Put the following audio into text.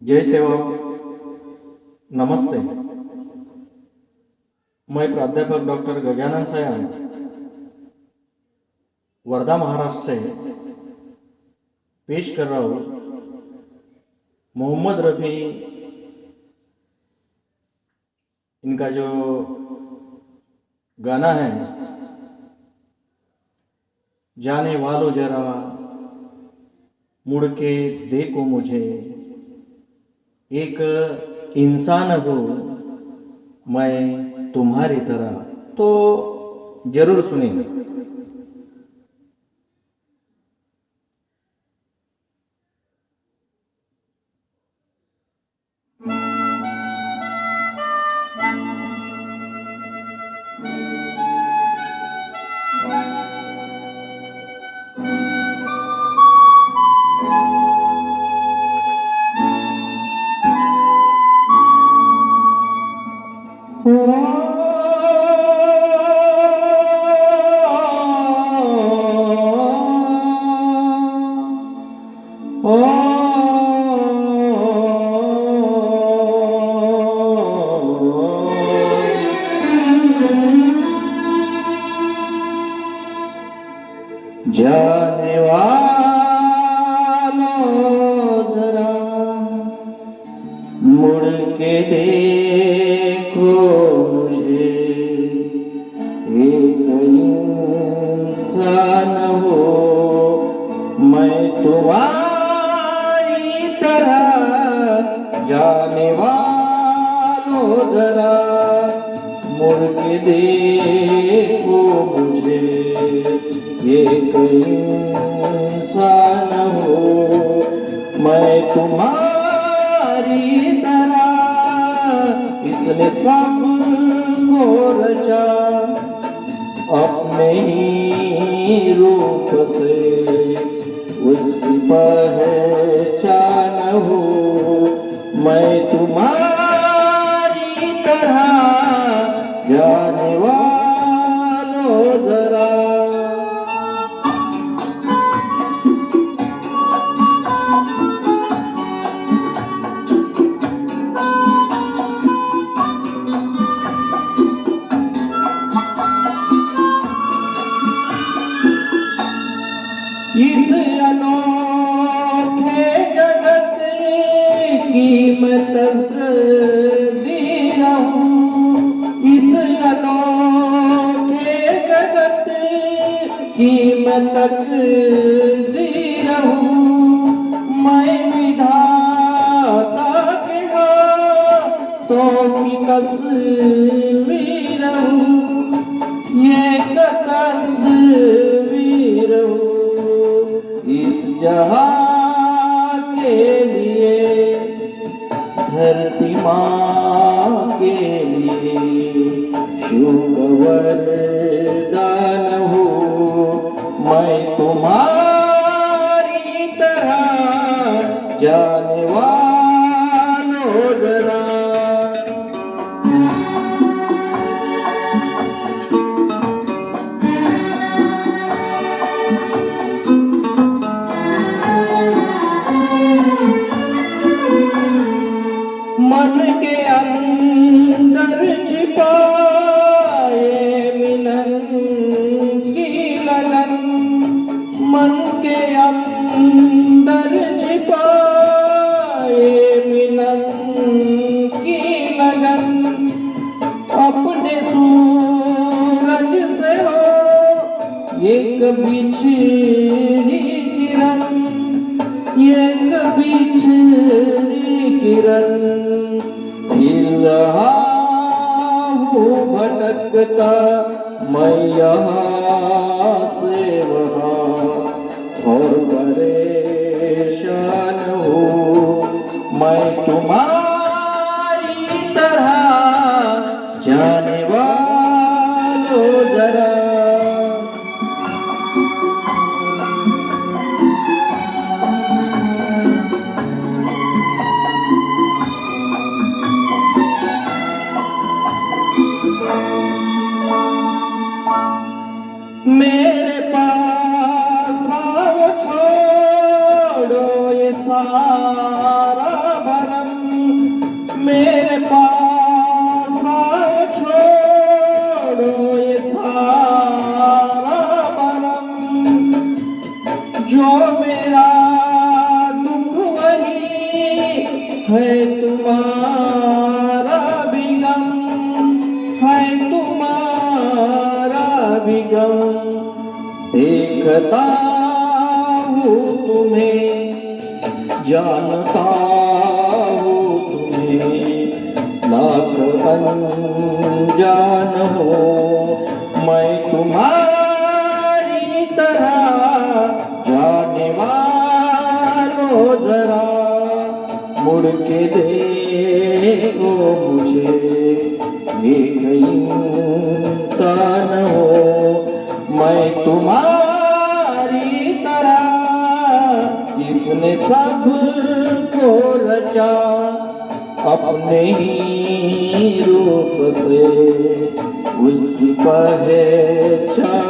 जय सेवक, नमस्ते। मैं प्राध्यापक डॉक्टर गजानन सयान वर्धा महाराष्ट्र से पेश कर रहा हूँ मोहम्मद रफ़ी। इनका जो गाना है जाने वालो जरा मुड़ के देखो मुझे, एक इंसान हूँ मैं तुम्हारी तरह, तो जरूर सुनिएगा। जाने वालों जरा मुड़ के देखो मुझे, एक इंसान हो मैं तुम्हारी तरह। जाने वालों जरा मुड़ के देखो मुझे, एक इंसान हो मैं तुम्हारी तरह। इसने सब को रचा अपने ही रूप से, उसकी पहचान हो मैं तुम्हारी तरह। जाने वालों जरा इस अनोखे जगत की मैं तकदीर हूँ। इस अनोखे जगत की मैं तकदीर हूँ। मैं विधाता के हाथों की तस्वीर हूँ। ये तस्वीर हूँ इस जहां के लिए, धरती माँ के लिए शुक्रवरदान हूँ मैं तुम्हारी तरह। जाने वालों जरा मन के अंदर छिपाए मिलन की लगन, मन के अंदर छिपाए मिलन की लगन। अपने सूरज से हो एक बिछड़ी किरण, एक बिछड़ी किरण। फिर रहा हूँ भटकता मैं यहाँ से वहाँ, और परेशान हूँ मैं तुम्हारी तरह। जाने वालों जरा मेरे सारा भरम मेरे पास आओ, छोड़ो ये सारा भरम। जो मेरा दुख वही है तुम्हारा भी गम, है तुम्हारा भी गम। देखता हूँ तुम्हें, जानता हूँ तुम्हें, लाख अनजान हो मैं तुम्हारी तरह। जाने वालों जरा मुड़ के देखो मुझे, एक इंसान हो मैं तुम्हारी तरह। जिसने सब को रचा अपने ही रूप से, उसकी पहचान